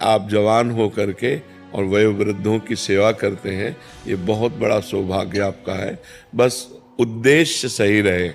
आप जवान हो करके और वयोवृद्धों की सेवा करते हैं, ये बहुत बड़ा सौभाग्य आपका है। बस उद्देश्य सही रहे,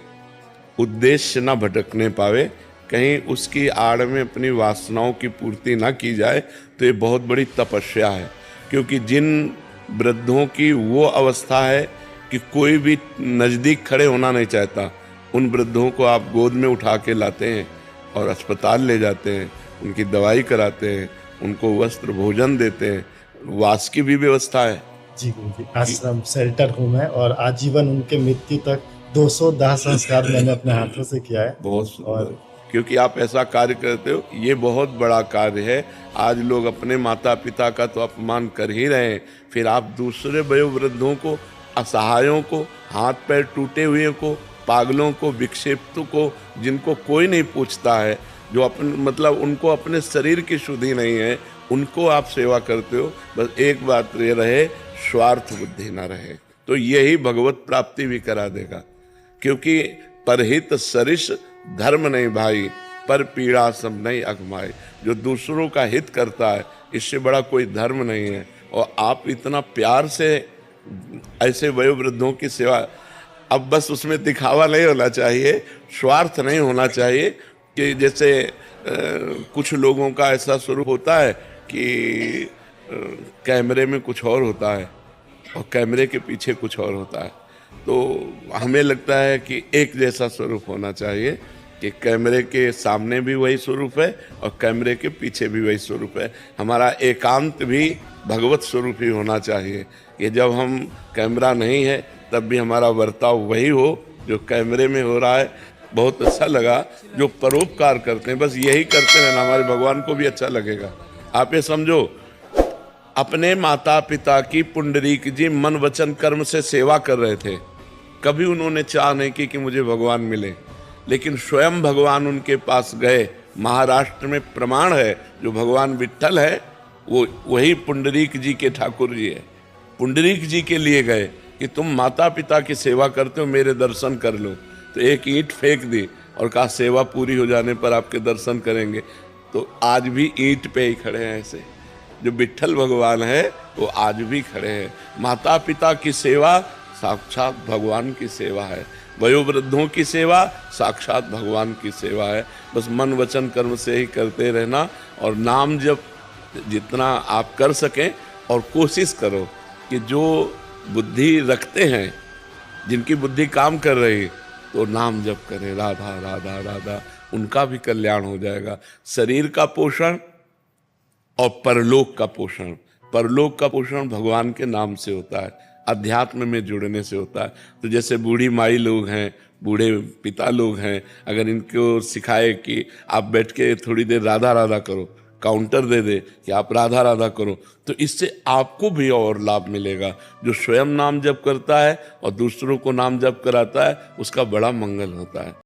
उद्देश्य ना भटकने पावे, कहीं उसकी आड़ में अपनी वासनाओं की पूर्ति ना की जाए, तो ये बहुत बड़ी तपस्या है। क्योंकि जिन वृद्धों की वो अवस्था है कि कोई भी नज़दीक खड़े होना नहीं चाहता, उन वृद्धों को आप गोद में उठा के लाते हैं और अस्पताल ले जाते हैं, उनकी दवाई कराते हैं, उनको वस्त्र भोजन देते हैं, वास की भी व्यवस्था है। जी गुरुजी, आश्रम शेल्टर होम है और आजीवन उनके मृत्यु तक 200 दाह संस्कार मैंने अपने हाथों से किया है। बहुत सुंदर, और क्योंकि आप ऐसा कार्य करते हो, ये बहुत बड़ा कार्य है। आज लोग अपने माता पिता का तो अपमान कर ही रहे हैं, फिर आप दूसरे वयोवृद्धों को, असहायों को, हाथ पैर टूटे हुए को, पागलों को, विक्षेपितों को, जिनको कोई नहीं पूछता है, जो अपन मतलब उनको अपने शरीर की शुद्धि नहीं है, उनको आप सेवा करते हो। बस एक बात ये रहे, स्वार्थ बुद्धि ना रहे, तो यही भगवत प्राप्ति भी करा देगा। क्योंकि परहित सरिस धर्म नहीं भाई, पर पीड़ा सब नहीं अगमाए। जो दूसरों का हित करता है, इससे बड़ा कोई धर्म नहीं है। और आप इतना प्यार से ऐसे वयोवृद्धों की सेवा, अब बस उसमें दिखावा नहीं होना चाहिए, स्वार्थ नहीं होना चाहिए कि जैसे कुछ लोगों का ऐसा स्वरूप होता है कि कैमरे में कुछ और होता है और कैमरे के पीछे कुछ और होता है। तो हमें लगता है कि एक जैसा स्वरूप होना चाहिए, कि कैमरे के सामने भी वही स्वरूप है और कैमरे के पीछे भी वही स्वरूप है। हमारा एकांत भी भगवत स्वरूप ही होना चाहिए, कि जब हम कैमरा नहीं है तब भी हमारा बर्ताव वही हो जो कैमरे में हो रहा है। बहुत अच्छा लगा, जो परोपकार करते हैं बस यही करते रहना, हमारे भगवान को भी अच्छा लगेगा। आप ये समझो, अपने माता पिता की पुंडरीक जी मन वचन कर्म से सेवा कर रहे थे, कभी उन्होंने चाह नहीं की कि मुझे भगवान मिले, लेकिन स्वयं भगवान उनके पास गए। महाराष्ट्र में प्रमाण है, जो भगवान विट्ठल है वो वही पुंडरीक जी के ठाकुर जी है। पुंडरीक जी के लिए गए कि तुम माता पिता की सेवा करते हो, मेरे दर्शन कर लो। तो एक ईंट फेंक दी और कहा सेवा पूरी हो जाने पर आपके दर्शन करेंगे। तो आज भी ईंट पे ही खड़े हैं ऐसे, जो विट्ठल भगवान है वो आज भी खड़े हैं। माता पिता की सेवा साक्षात भगवान की सेवा है, वयोवृद्धों की सेवा साक्षात भगवान की सेवा है। बस मन वचन कर्म से ही करते रहना, और नाम जप जितना आप कर सकें, और कोशिश करो कि जो बुद्धि रखते हैं, जिनकी बुद्धि काम कर रही, तो नाम जप करें, राधा राधा राधा, उनका भी कल्याण हो जाएगा। शरीर का पोषण और परलोक का पोषण, परलोक का पोषण भगवान के नाम से होता है, अध्यात्म में जुड़ने से होता है। तो जैसे बूढ़ी माई लोग हैं, बूढ़े पिता लोग हैं, अगर इनको सिखाए कि आप बैठ के थोड़ी देर राधा राधा करो, काउंटर दे दे कि आप राधा राधा करो, तो इससे आपको भी और लाभ मिलेगा। जो स्वयं नाम जप करता है और दूसरों को नाम जप कराता है, उसका बड़ा मंगल होता है।